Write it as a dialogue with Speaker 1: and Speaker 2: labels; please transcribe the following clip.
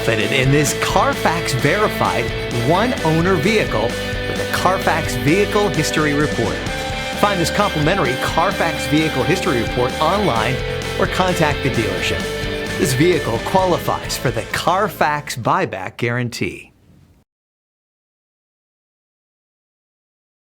Speaker 1: outfitted in this CARFAX verified one-owner vehicle with a CARFAX Vehicle History Report. Find this complimentary CARFAX Vehicle History Report online or contact the dealership. This vehicle qualifies for the CARFAX buyback guarantee.